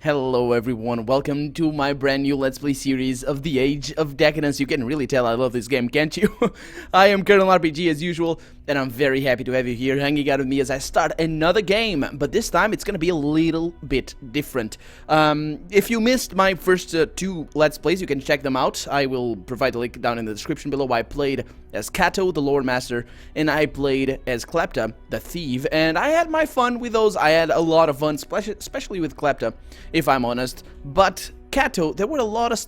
Hello everyone, welcome to my brand new Let's Play series of the Age of Decadence. You can really tell I love this game, can't you? I am Colonel RPG as usual, and I'm very happy to have you here hanging out with me as I start another game. But this time it's gonna be a little bit different. If you missed my first two Let's Plays, you can check them out. I will provide a link down in the description below. I played as Cato, the Lore Master, and I played as Klepta, the Thief, and I had my fun with those. I had a lot of fun, especially with Klepta, if I'm honest. But Cato, there was a lot of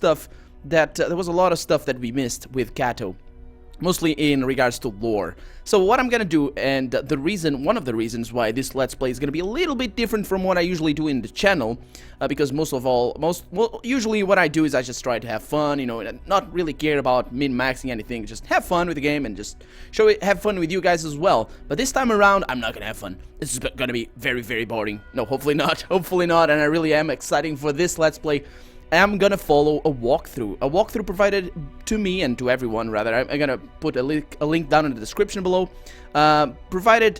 stuff that we missed with Cato, mostly in regards to lore. So what I'm gonna do, and one of the reasons why this Let's Play is gonna be a little bit different from what I usually do in the channel, because usually what I do is I just try to have fun, you know, and not really care about min-maxing anything, just have fun with the game and just have fun with you guys as well. But this time around, I'm not gonna have fun. This is gonna be very, very boring. No, hopefully not, and I really am excited for this Let's Play. I'm gonna follow a walkthrough provided to me and to everyone, rather. I'm gonna put a link down in the description below, provided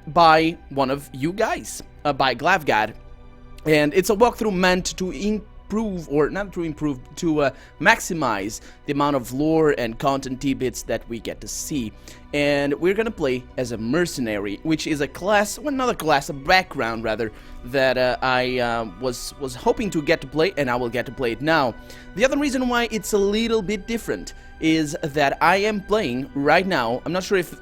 by one of you guys, by Glavgad, and it's a walkthrough meant to improve, or not to improve, to maximize the amount of lore and content tidbits that we get to see. And we're gonna play as a mercenary, which is a class, well, not a class, a background rather, that I was hoping to get to play, and I will get to play it now. The other reason why it's a little bit different is that I am playing right now. I'm not sure if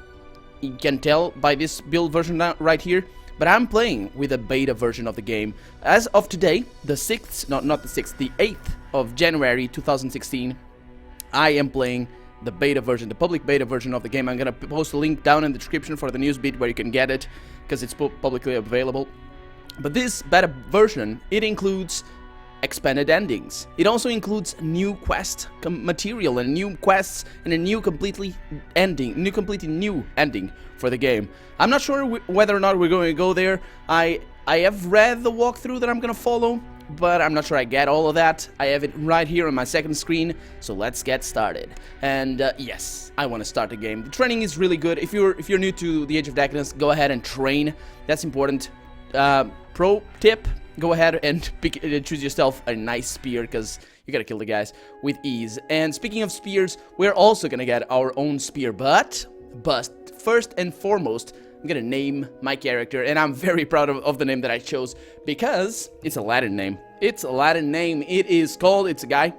you can tell by this build version right here, but I'm playing with a beta version of the game. As of today, the 6th, not the 6th, the 8th of January 2016, I am playing the beta version, the public beta version of the game. I'm gonna post a link down in the description for the news bit where you can get it, because it's publicly available. But this beta version, it includes expanded endings. It also includes new quest material and new quests and a completely new ending for the game. I'm not sure whether or not we're going to go there. I have read the walkthrough that I'm going to follow, but I'm not sure I get all of that. I have it right here on my second screen, so let's get started. And yes, I want to start the game. The training is really good. If you're new to the Age of Decadence, go ahead and train. That's important. Pro tip: go ahead and choose yourself a nice spear, because you gotta kill the guys with ease. And speaking of spears, we're also gonna get our own spear, but first and foremost, I'm gonna name my character, and I'm very proud of the name that I chose, because it's a Latin name. It's a guy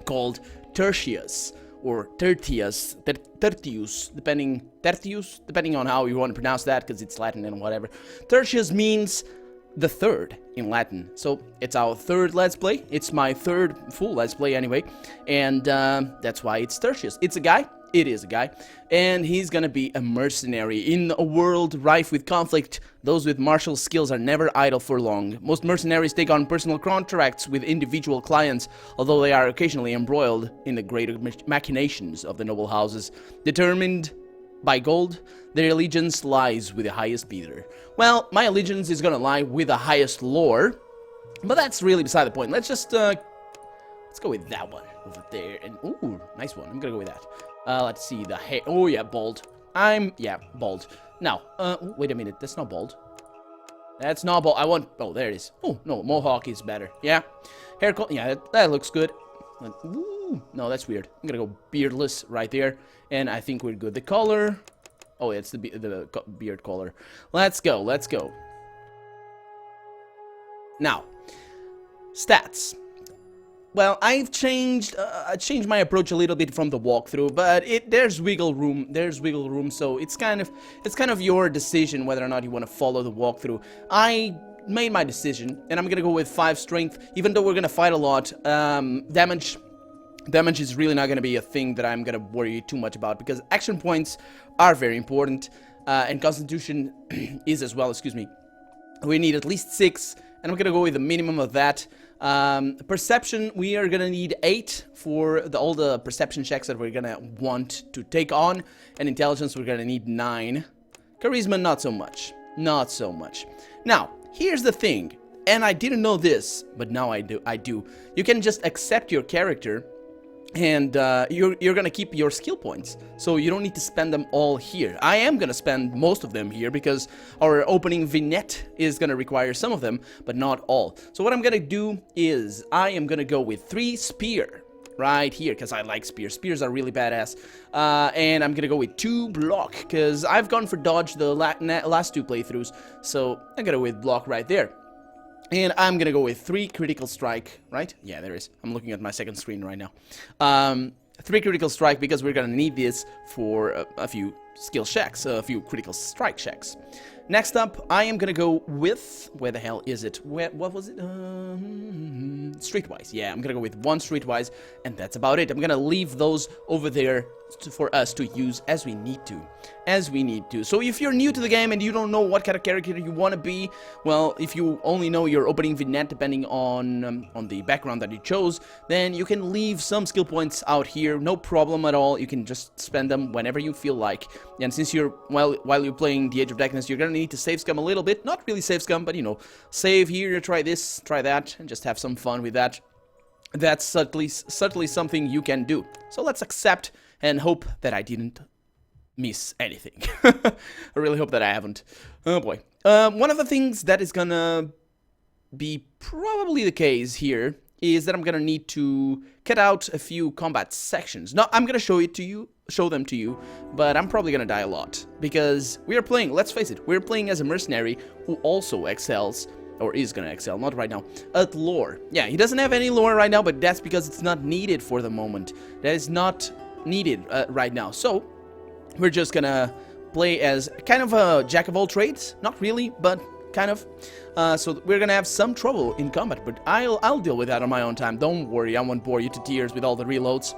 called Tertius, or Tertius, depending on how you want to pronounce that, because it's Latin and whatever. Tertius means the third in Latin, so it's our third Let's Play. It's my third full Let's Play anyway, and that's why it's Tertius. It's a guy. It is a guy, and he's gonna be a mercenary in a world rife with conflict. Those with martial skills are never idle for long. Most mercenaries take on personal contracts with individual clients, although they are occasionally embroiled in the greater machinations of the noble houses. Determined by gold, their allegiance lies with the highest bidder. Well, my allegiance is gonna lie with the highest lore, but that's really beside the point. Let's just let's go with that one over there. And ooh, nice one. I'm gonna go with that. Let's see the hair. Oh yeah, bald. Bald. Now, wait a minute. That's not bald. That's not bald. Oh, there it is. Oh no, mohawk is better. Yeah, hair color. Yeah, that looks good. Ooh, no, that's weird. I'm gonna go beardless right there, and I think we're good. The color. Oh, it's the beard color. Let's go. Now, stats. Well, I've changed my approach a little bit from the walkthrough, but there's wiggle room. So it's kind of your decision whether or not you want to follow the walkthrough. I made my decision, and I'm gonna go with 5 strength, even though we're gonna fight a lot. Damage is really not gonna be a thing that I'm gonna worry too much about, because action points are very important, and constitution is as well. Excuse me. We need at least 6, and I'm gonna go with the minimum of that. Perception, we are gonna need 8 for all the perception checks that we're gonna want to take on, and intelligence we're gonna need 9. Charisma, not so much. Now, here's the thing, and I didn't know this, but now I do. You can just accept your character and you're gonna keep your skill points, so you don't need to spend them all here. I am gonna spend most of them here because our opening vignette is gonna require some of them, but not all. So what I'm gonna do is I am gonna go with 3 spear right here because I like spears. Spears are really badass, and I'm gonna go with 2 block because I've gone for dodge the last 2 playthroughs, so I'm gonna go with block right there. And I'm gonna go with 3 critical strike, right? Yeah, there is. I'm looking at my second screen right now. 3 critical strike because we're gonna need this for a few skill checks, a few critical strike checks. Next up, I am gonna go with... Where the hell is it? What was it? Streetwise. Yeah, I'm gonna go with 1 streetwise, and that's about it. I'm gonna leave those over there for us to use as we need to. So if you're new to the game and you don't know what kind of character you want to be, well, if you only know your opening vignette depending on the background that you chose, then you can leave some skill points out here, no problem at all. You can just spend them whenever you feel like. And since you're, while you're playing the Age of Decadence, you're gonna need to save scum a little bit. Not really save scum, but you know, save here, try this, try that, and just have some fun with that. That's certainly something you can do. So let's accept and hope that I didn't miss anything. I really hope that I haven't. Oh boy. One of the things that is gonna be probably the case here is that I'm gonna need to cut out a few combat sections. No, I'm gonna show them to you, but I'm probably gonna die a lot because we are playing, let's face it, we're playing as a mercenary who also excels, or is gonna excel, not right now, at lore. Yeah, he doesn't have any lore right now, but that's because it's not needed for the moment. That is not needed right now. So we're just gonna play as kind of a jack of all trades. Not really, but kind of. So we're gonna have some trouble in combat, but I'll deal with that on my own time. Don't worry, I won't bore you to tears with all the reloads.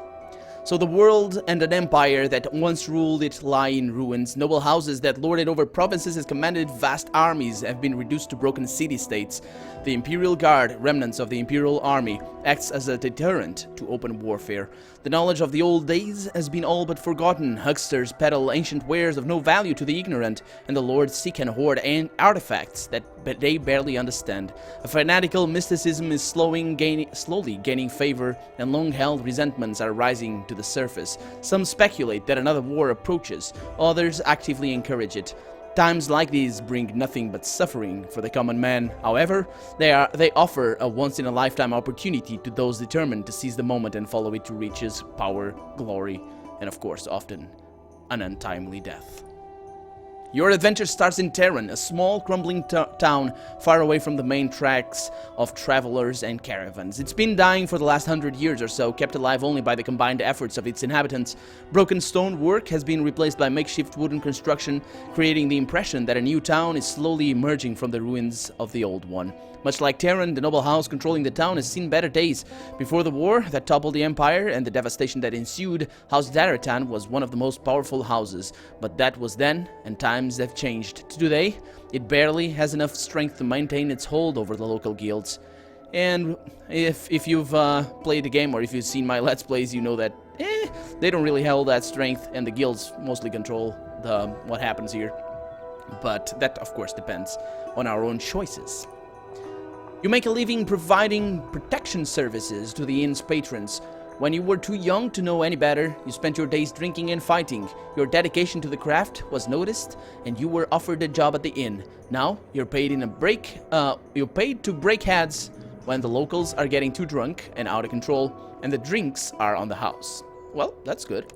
So the world and an empire that once ruled it lie in ruins. Noble houses that lorded over provinces and commanded vast armies have been reduced to broken city-states. The Imperial Guard, remnants of the Imperial Army, acts as a deterrent to open warfare. The knowledge of the old days has been all but forgotten. Hucksters peddle ancient wares of no value to the ignorant, and the lords seek and hoard artifacts that they barely understand. A fanatical mysticism is slowly gaining favor, and long-held resentments are rising to the surface. Some speculate that another war approaches, others actively encourage it. Times like these bring nothing but suffering for the common man. However, they offer a once-in-a-lifetime opportunity to those determined to seize the moment and follow it to riches, power, glory, and of course, often, an untimely death. Your adventure starts in Terran, a small, crumbling town far away from the main tracks of travelers and caravans. It's been dying for the last 100 years or so, kept alive only by the combined efforts of its inhabitants. Broken stone work has been replaced by makeshift wooden construction, creating the impression that a new town is slowly emerging from the ruins of the old one. Much like Terran, the noble house controlling the town has seen better days. Before the war that toppled the empire and the devastation that ensued, House Daratan was one of the most powerful houses. But that was then, and times have changed. Today, it barely has enough strength to maintain its hold over the local guilds. And if you've played the game, or if you've seen my Let's Plays, you know that they don't really hold that strength, and the guilds mostly control what happens here. But that, of course, depends on our own choices. You make a living providing protection services to the inn's patrons. When you were too young to know any better, you spent your days drinking and fighting. Your dedication to the craft was noticed, and you were offered a job at the inn. Now, you're paid to break heads when the locals are getting too drunk and out of control, and the drinks are on the house. Well, that's good.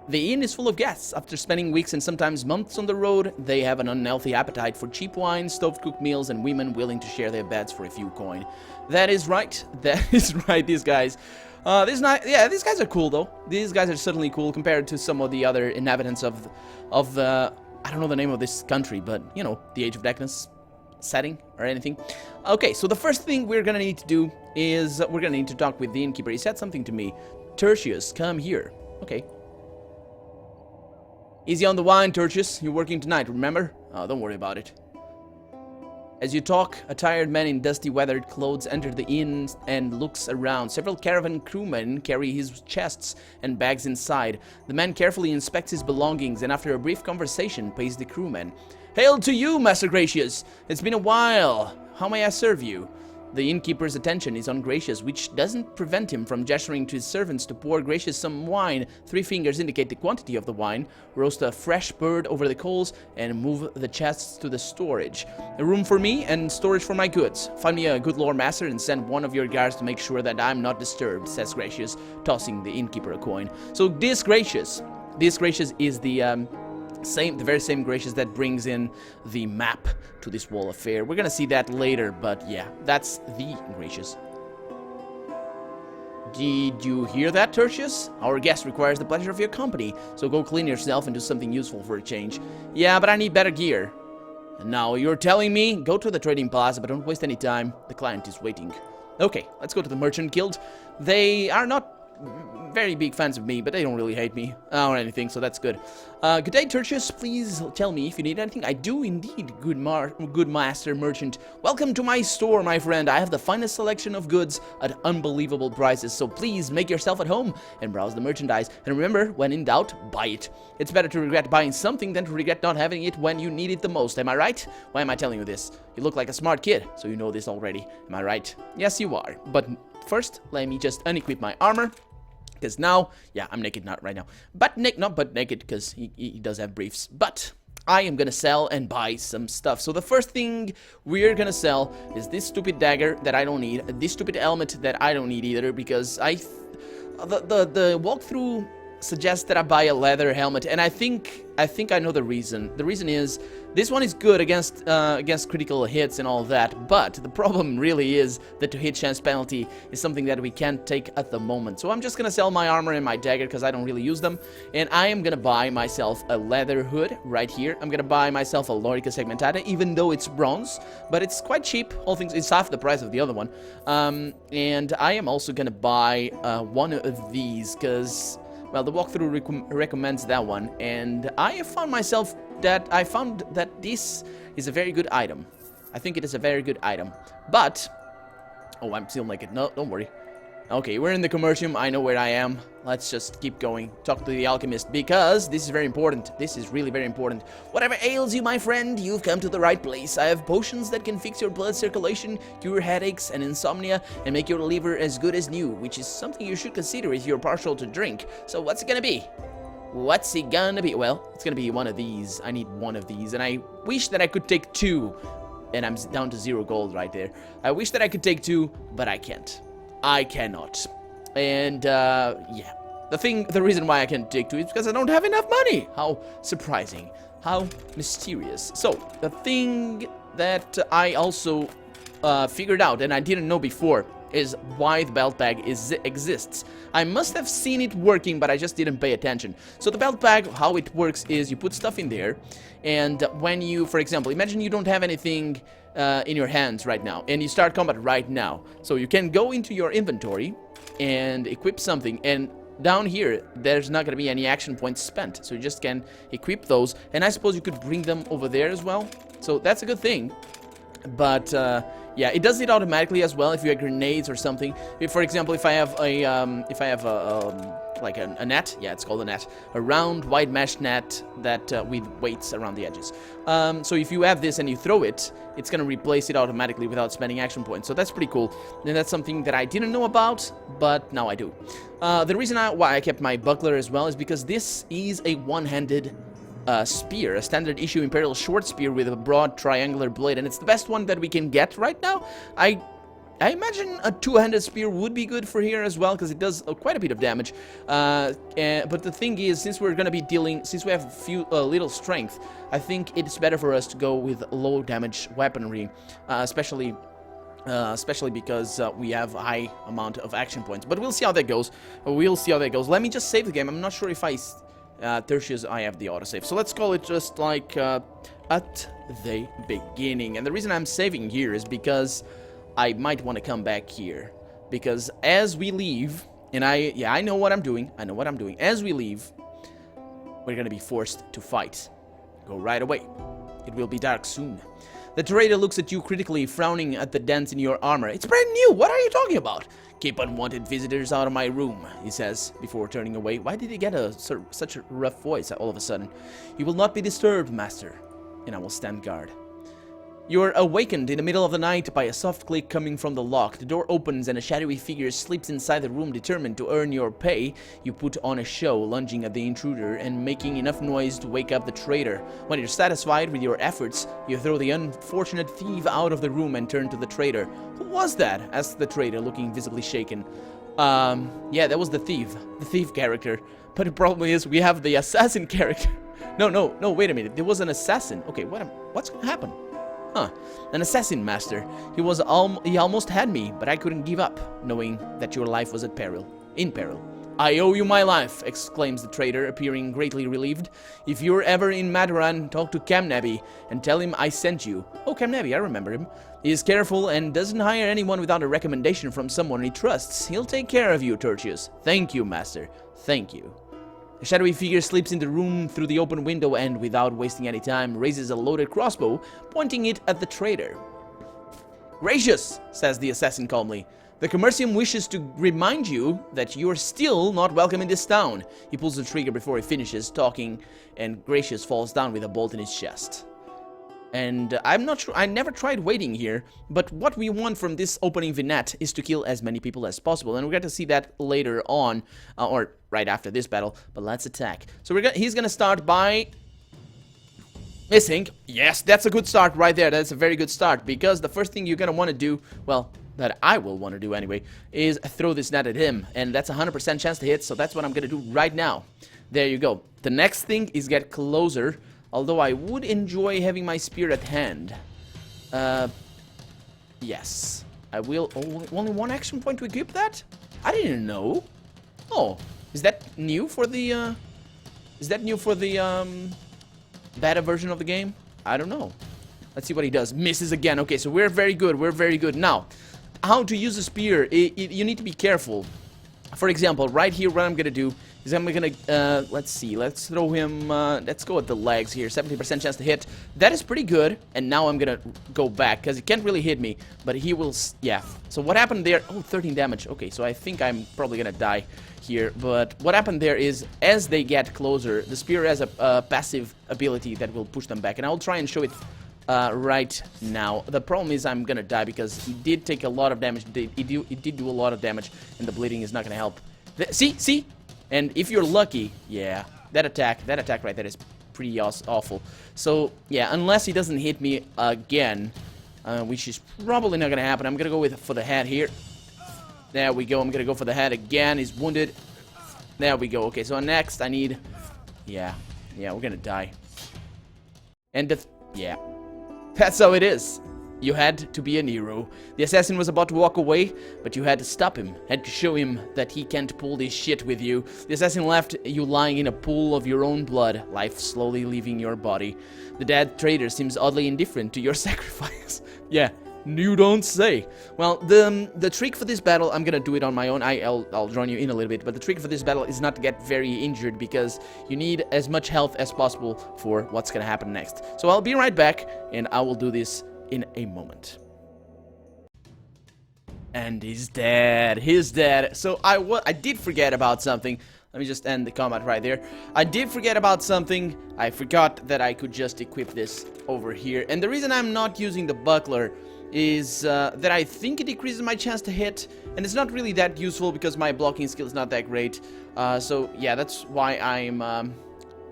The inn is full of guests. After spending weeks and sometimes months on the road, they have an unhealthy appetite for cheap wine, stove-cooked meals, and women willing to share their beds for a few coin. That is right. That is right, these guys. These guys are cool, though. These guys are certainly cool compared to some of the other inhabitants of the... I don't know the name of this country, but, you know, the Age of Decadence setting or anything. Okay, so the first thing we're gonna need to do is we're gonna need to talk with the innkeeper. He said something to me. Tertius, come here. Okay. Easy on the wine, Tertius. You're working tonight, remember? Oh, don't worry about it. As you talk, a tired man in dusty, weathered clothes enters the inn and looks around. Several caravan crewmen carry his chests and bags inside. The man carefully inspects his belongings and after a brief conversation pays the crewman. Hail to you, Master Gracious! It's been a while. How may I serve you? The innkeeper's attention is on Gracious, which doesn't prevent him from gesturing to his servants to pour Gracious some wine. 3 fingers indicate the quantity of the wine. Roast a fresh bird over the coals and move the chests to the storage. A room for me and storage for my goods. Find me a good lore master and send one of your guards to make sure that I'm not disturbed, says Gracious, tossing the innkeeper a coin. So this Gracious is the very same Gracious that brings in the map to this wall of fare. We're gonna see that later, but yeah, that's the Gracious. Did you hear that, Tertius? Our guest requires the pleasure of your company, so go clean yourself and do something useful for a change. Yeah, but I need better gear. And now you're telling me, go to the trading plaza, but don't waste any time. The client is waiting. Okay, let's go to the Merchant Guild. They are not very big fans of me, but they don't really hate me or anything, so that's good. Good day, Tertius. Please tell me if you need anything. I do indeed, good master merchant. Welcome to my store, my friend. I have the finest selection of goods at unbelievable prices, so please make yourself at home and browse the merchandise. And remember, when in doubt, buy it. It's better to regret buying something than to regret not having it when you need it the most. Am I right? Why am I telling you this? You look like a smart kid, so you know this already. Am I right? Yes, you are. But first, let me just unequip my armor. Because now, yeah, I'm naked not right now. But not butt naked, because he does have briefs. But I am gonna sell and buy some stuff. So the first thing we're gonna sell is this stupid dagger that I don't need, this stupid helmet that I don't need either, because the walkthrough suggests that I buy a leather helmet, and I think I know the reason. The reason is this one is good against critical hits and all that, but the problem really is that to hit chance penalty is something that we can't take at the moment. So I'm just gonna sell my armor and my dagger because I don't really use them, and I am gonna buy myself a leather hood right here. I'm gonna buy myself a Lorica segmentata, even though it's bronze, but it's quite cheap. All things, it's half the price of the other one. And I am also gonna buy one of these because, well, the walkthrough recommends that one, and I have found that this is a very good item. I think it is a very good item. But, oh, I'm still naked. No, don't worry. Okay, we're in the commercium. I know where I am. Let's just keep going. Talk to the alchemist, because this is very important. This is really very important. Whatever ails you, my friend, you've come to the right place. I have potions that can fix your blood circulation, cure headaches and insomnia, and make your liver as good as new, which is something you should consider if you're partial to drink. So what's it gonna be? What's it gonna be? Well, it's gonna be one of these. I need one of these, and I wish that I could take 2. And I'm down to 0 gold right there. I wish that I could take 2, but I can't. I cannot. And, yeah. The reason why I can't take 2 is because I don't have enough money. How surprising. How mysterious. So, the thing that I also figured out, and I didn't know before, is why the belt bag exists. I must have seen it working, but I just didn't pay attention. So the belt bag, how it works is you put stuff in there, and when you, for example, imagine you don't have anything in your hands right now, and you start combat right now. So you can go into your inventory and equip something, and down here, there's not going to be any action points spent. So you just can equip those, and I suppose you could bring them over there as well. So that's a good thing. But, yeah, it does it automatically as well if you have grenades or something. If, for example, if I have like a net, yeah, it's called a net, a round wide mesh net that with weights around the edges. So if you have this and you throw it, it's gonna replace it automatically without spending action points. So that's pretty cool, and that's something that I didn't know about, but now I do. The reason why I kept my buckler as well is because this is a one-handed spear, a standard issue Imperial short spear with a broad triangular blade, and it's the best one that we can get right now. I imagine a two-handed spear would be good for here as well, because it does quite a bit of damage. But the thing is, since we're gonna be since we have little strength, I think it's better for us to go with low damage weaponry, especially because we have a high amount of action points. But we'll see how that goes. Let me just save the game. I'm not sure if Tertius, I have the autosave. So let's call it just like at the beginning. And the reason I'm saving here is because I might want to come back here. Because as we leave, and I know what I'm doing. As we leave, we're going to be forced to fight. Go right away. It will be dark soon. The trader looks at you critically, frowning at the dents in your armor. It's brand new. What are you talking about? Keep unwanted visitors out of my room, he says, before turning away. Why did he get such a rough voice all of a sudden? You will not be disturbed, master, and I will stand guard. You're awakened in the middle of the night by a soft click coming from the lock. The door opens and a shadowy figure slips inside the room determined to earn your pay. You put on a show, lunging at the intruder and making enough noise to wake up the traitor. When you're satisfied with your efforts, you throw the unfortunate thief out of the room and turn to the traitor. Who was that? Asked the traitor, looking visibly shaken. Yeah, that was the thief character. But the problem is we have the assassin character. No, wait a minute. There was an assassin. Okay, what's gonna happen? Huh, an assassin master. He almost had me, but I couldn't give up, knowing that your life was in peril. I owe you my life, exclaims the traitor, appearing greatly relieved. If you're ever in Madaran, talk to Camnaby and tell him I sent you. Oh, Camnaby, I remember him. He is careful and doesn't hire anyone without a recommendation from someone he trusts. He'll take care of you, Tertius. Thank you, master. Thank you. A shadowy figure slips in the room through the open window and, without wasting any time, raises a loaded crossbow, pointing it at the traitor. Gracious, says the assassin calmly. The Commercium wishes to remind you that you're still not welcome in this town. He pulls the trigger before he finishes talking, and Gracious falls down with a bolt in his chest. And I'm not sure, I never tried waiting here, but what we want from this opening vignette is to kill as many people as possible, and we're going to see that later on, or right after this battle, but let's attack. So he's going to start by missing. Yes, that's a good start right there, that's a very good start, because the first thing you're going to want to do, well, that I will want to do anyway, is throw this net at him, and that's a 100% chance to hit, so that's what I'm going to do right now. There you go. The next thing is get closer. Although I would enjoy having my spear at hand. Yes. I will. Only one action point to equip that? I didn't know. Oh, is that new for the, beta version of the game? I don't know. Let's see what he does. Misses again. Okay, so we're very good. We're very good. Now, how to use a spear? You need to be careful. For example, right here, what I'm going to do is I'm going to, let's see, let's throw him, let's go at the legs here, 70% chance to hit. That is pretty good, and now I'm going to go back, because he can't really hit me, but he will, yeah. So what happened there, oh, 13 damage, okay, so I think I'm probably going to die here, but what happened there is, as they get closer, the spear has a passive ability that will push them back, and I'll try and show it right now. The problem is I'm going to die, because he did take a lot of damage, he did do a lot of damage, and the bleeding is not going to help. See? And if you're lucky, yeah, that attack right there is pretty awful. So, yeah, unless he doesn't hit me again, which is probably not going to happen, I'm going to go for the head here. There we go, I'm going to go for the head again. He's wounded. There we go. Okay, so next I need... Yeah, we're going to die. And, yeah, that's how it is. You had to be a hero. The assassin was about to walk away, but you had to stop him. Had to show him that he can't pull this shit with you. The assassin left you lying in a pool of your own blood, life slowly leaving your body. The dead traitor seems oddly indifferent to your sacrifice. Yeah, you don't say. Well, the trick for this battle, I'm gonna do it on my own. I'll join you in a little bit, but the trick for this battle is not to get very injured, because you need as much health as possible for what's gonna happen next. So I'll be right back, and I will do this in a moment. And he's dead. So I did forget about something. Let me just end the combat right there. I did forget about something. I forgot that I could just equip this over here. And the reason I'm not using the buckler is that I think it decreases my chance to hit, and it's not really that useful because my blocking skill is not that great. So yeah, that's why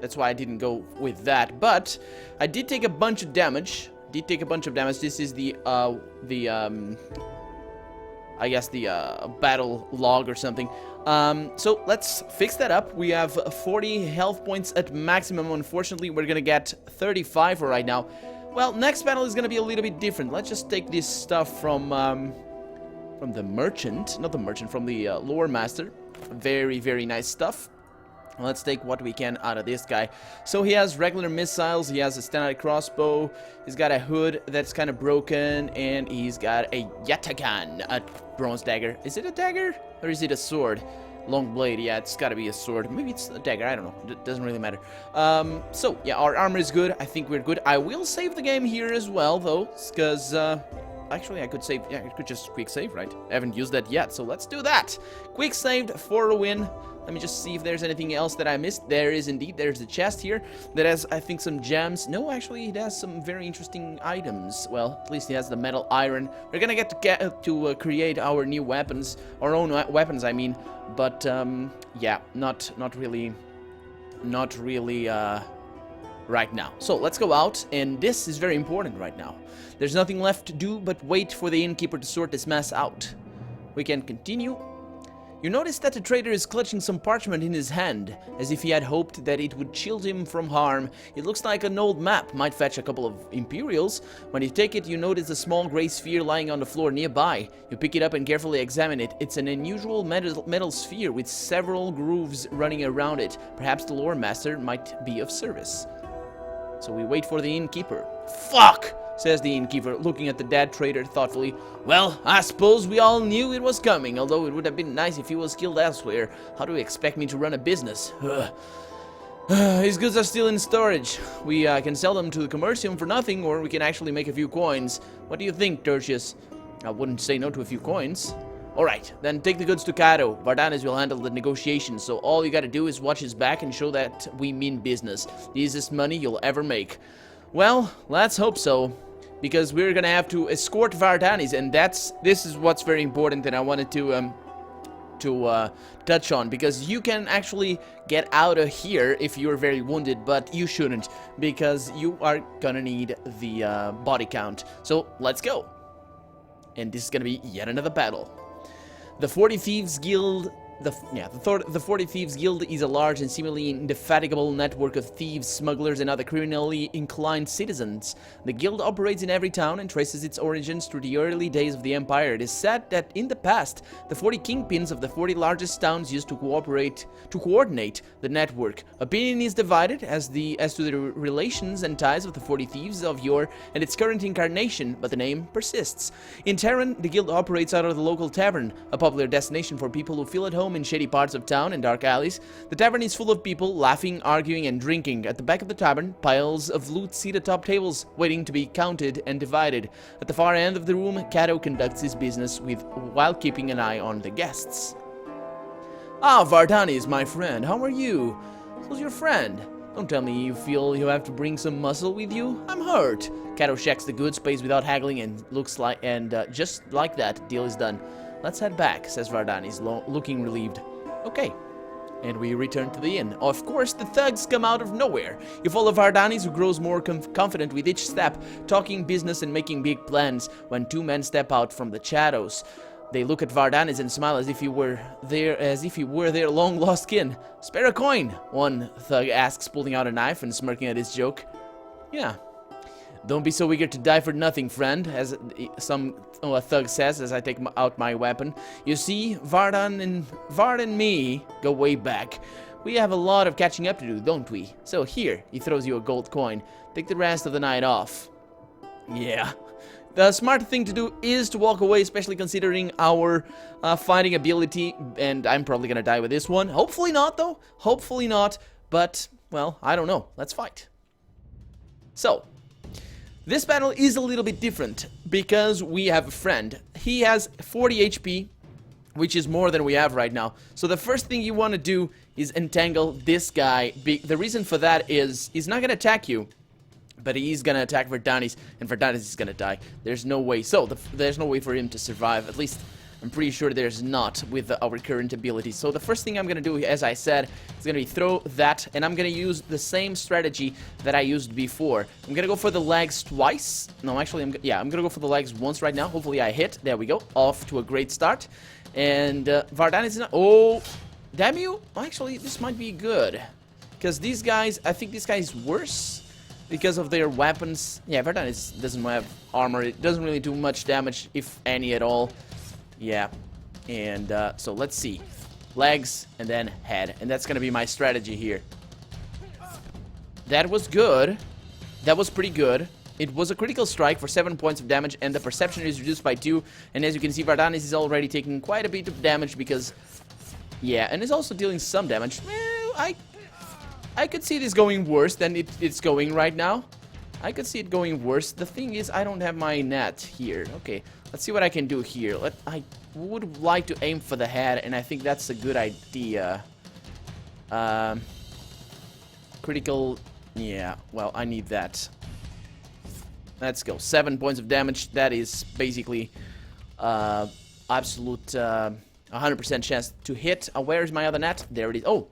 that's why I didn't go with that. But I did take a bunch of damage. This is the I guess the battle log or something. So let's fix that up. We have 40 health points at maximum. Unfortunately, we're gonna get 35 for right now. Well, next battle is gonna be a little bit different. Let's just take this stuff from the merchant, not the merchant, from the lore master. Very, very nice stuff. Let's take what we can out of this guy. So he has regular missiles, he has a standard crossbow, he's got a hood that's kind of broken, and he's got a yatagan, a bronze dagger. Is it a dagger? Or is it a sword? Long blade, yeah, it's gotta be a sword. Maybe it's a dagger, I don't know. It doesn't really matter. So, yeah, our armor is good. I think we're good. I will save the game here as well, though, because, actually, I could save, yeah, I could just quick save, right? I haven't used that yet, so let's do that. Quick saved for a win. Let me just see if there's anything else that I missed. There is indeed. There's a chest here that has, I think, some gems. No, actually, it has some very interesting items. Well, at least he has the metal iron. We're gonna get to create our new weapons, our own weapons, I mean. But yeah, not really right now. So let's go out, and this is very important right now. There's nothing left to do but wait for the innkeeper to sort this mess out. We can continue. You notice that the trader is clutching some parchment in his hand, as if he had hoped that it would shield him from harm. It looks like an old map, might fetch a couple of Imperials. When you take it, you notice a small grey sphere lying on the floor nearby. You pick it up and carefully examine it. It's an unusual metal sphere with several grooves running around it. Perhaps the lore master might be of service. So we wait for the innkeeper. Fuck! Says the innkeeper, looking at the dead trader thoughtfully. Well, I suppose we all knew it was coming, although it would have been nice if he was killed elsewhere. How do you expect me to run a business? His goods are still in storage. We can sell them to the commercium for nothing, or we can actually make a few coins. What do you think, Tertius? I wouldn't say no to a few coins. Alright, then take the goods to Cato. Vardanis will handle the negotiations, so all you gotta do is watch his back and show that we mean business. The easiest money you'll ever make. Well, let's hope so. Because we're gonna have to escort Vardanis, and this is what's very important that I wanted to touch on, because you can actually get out of here if you're very wounded, but you shouldn't, because you are gonna need the body count. So let's go. And this is gonna be yet another battle. The 40 Thieves Guild. The 40 Thieves Guild is a large and seemingly indefatigable network of thieves, smugglers, and other criminally inclined citizens. The guild operates in every town and traces its origins through the early days of the Empire. It is said that in the past, the 40 kingpins of the 40 largest towns used to coordinate the network. Opinion is divided as to the relations and ties of the 40 Thieves of yore and its current incarnation, but the name persists. In Terran, the guild operates out of the local tavern, a popular destination for people who feel at home in shady parts of town and dark alleys. The tavern is full of people laughing, arguing, and drinking. At the back of the tavern, piles of loot sit atop tables, waiting to be counted and divided. At the far end of the room, Cato conducts his business while keeping an eye on the guests. Ah, Vardanis, my friend, how are you? Who's your friend? Don't tell me you feel you have to bring some muscle with you. I'm hurt. Cato checks the goods, pays without haggling, and just like that, deal is done. Let's head back, says Vardanis, looking relieved. Okay. And we return to the inn. Of course, the thugs come out of nowhere. You follow Vardanis, who grows more confident with each step, talking business and making big plans, when two men step out from the shadows. They look at Vardanis and smile as if he were their long-lost kin. Spare a coin, one thug asks, pulling out a knife and smirking at his joke. Yeah. Don't be so eager to die for nothing, friend, as a thug says as I take out my weapon. You see, Vard and me go way back. We have a lot of catching up to do, don't we? So here, he throws you a gold coin. Take the rest of the night off. Yeah. The smart thing to do is to walk away, especially considering our fighting ability, and I'm probably gonna die with this one. Hopefully not, though. Hopefully not, but, well, I don't know. Let's fight. So, this battle is a little bit different, because we have a friend. He has 40 HP, which is more than we have right now. So the first thing you want to do is entangle this guy. The reason for that is he's not going to attack you, but he's going to attack Vardanis, and Vardanis is going to die. There's no way. So there's no way for him to survive. At least I'm pretty sure there's not with our current abilities. So the first thing I'm going to do, as I said, is going to be throw that, and I'm going to use the same strategy that I used before. I'm going to go for the legs twice. No, actually, I'm going to go for the legs once right now. Hopefully I hit. There we go. Off to a great start. And Vardanis is not... Oh, damn you. Actually, this might be good. Because these guys, I think this guy is worse because of their weapons. Yeah, Vardanis doesn't have armor. It doesn't really do much damage, if any at all. Yeah, and so let's see. Legs, and then head. And that's gonna be my strategy here. That was good. That was pretty good. It was a critical strike for 7 points of damage, and the perception is reduced by 2. And as you can see, Vardanis is already taking quite a bit of damage because... Yeah, and is also dealing some damage. I could see this going worse than it's going right now. I could see it going worse. The thing is, I don't have my net here. Okay, let's see what I can do here. I would like to aim for the head, and I think that's a good idea. Critical, yeah, well, I need that. Let's go. 7 points of damage. That is basically absolute 100% chance to hit. Where's my other net? There it is. Oh,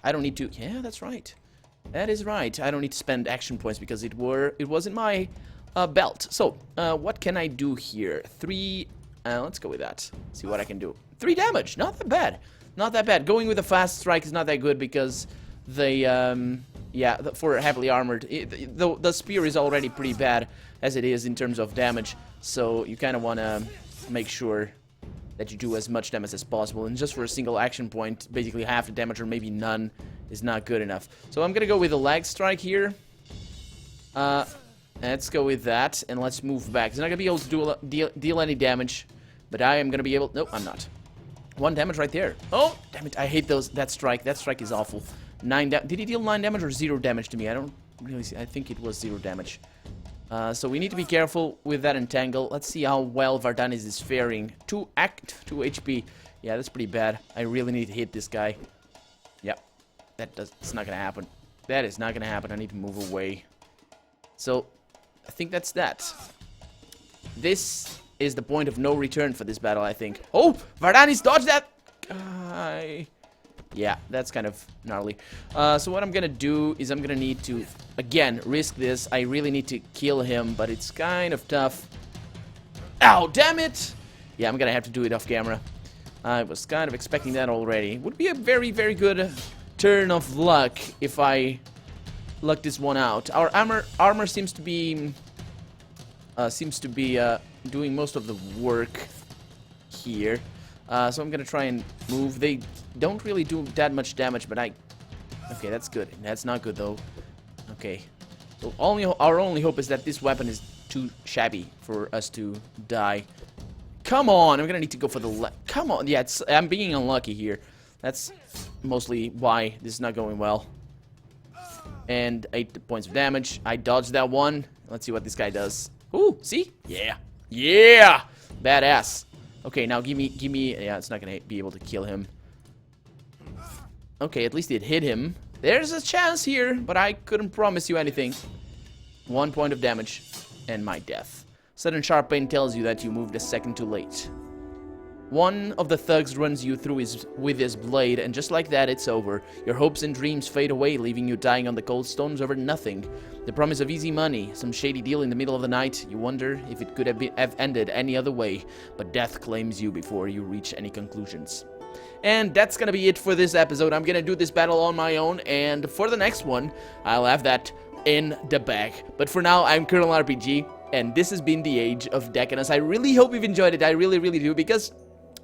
I don't need to. Yeah, that's right. That is right. I don't need to spend action points because it was in my belt. So, what can I do here? 3. Let's go with that. See what I can do. 3 damage. Not that bad. Not that bad. Going with a fast strike is not that good because the yeah, for heavily armored, the spear is already pretty bad as it is in terms of damage. So you kind of want to make sure that you do as much damage as possible. And just for a single action point, basically half the damage or maybe none is not good enough. So I'm gonna go with a lag strike here. Let's go with that, and let's move back. He's not gonna be able to deal any damage, but I am gonna be able. Nope, I'm not. 1 damage right there. Oh, damn it! I hate those. That strike. That strike is awful. 9 damage. Did he deal 9 damage or 0 damage to me? I don't really see. I think it was 0 damage. So we need to be careful with that entangle. Let's see how well Vardanis is faring. 2 HP. Yeah, that's pretty bad. I really need to hit this guy. Yep. It's not gonna happen. That is not gonna happen. I need to move away. So, I think that's that. This is the point of no return for this battle, I think. Oh! Vardanis dodged that! Yeah, that's kind of gnarly. So what I'm gonna do is I'm gonna need to, again, risk this. I really need to kill him, but it's kind of tough. Ow, damn it! Yeah, I'm gonna have to do it off camera. I was kind of expecting that already. Would be a very, very good turn of luck if I luck this one out. Our armor seems to be doing most of the work here. So I'm gonna try and move. They don't really do that much damage, but okay, that's good. That's not good though. Okay, so our only hope is that this weapon is too shabby for us to die. Come on, I'm gonna need to go for the come on, yeah, I'm being unlucky here. That's mostly why this is not going well. And 8 points of damage. I dodged that one. Let's see what this guy does. Ooh, see? Yeah. Yeah! Badass. Okay, now give me, yeah, it's not gonna be able to kill him. Okay, at least it hit him. There's a chance here, but I couldn't promise you anything. 1 point of damage, and my death. Sudden sharp pain tells you that you moved a second too late. One of the thugs runs you through with his blade, and just like that, it's over. Your hopes and dreams fade away, leaving you dying on the cold stones over nothing. The promise of easy money, some shady deal in the middle of the night. You wonder if it could have ended any other way, but death claims you before you reach any conclusions. And that's gonna be it for this episode. I'm gonna do this battle on my own, and for the next one, I'll have that in the bag. But for now, I'm Colonel RPG, and this has been the Age of Decadence. I really hope you've enjoyed it. I really, really do, because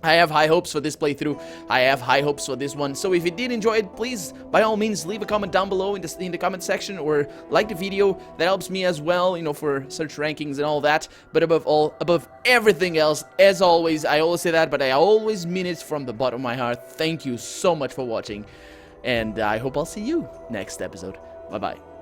I have high hopes for this playthrough. I have high hopes for this one. So if you did enjoy it, please, by all means, leave a comment down below in the comment section, or like the video. That helps me as well, you know, for search rankings and all that. But above everything else, as always, I always say that, but I always mean it from the bottom of my heart. Thank you so much for watching, and I hope I'll see you next episode. Bye-bye.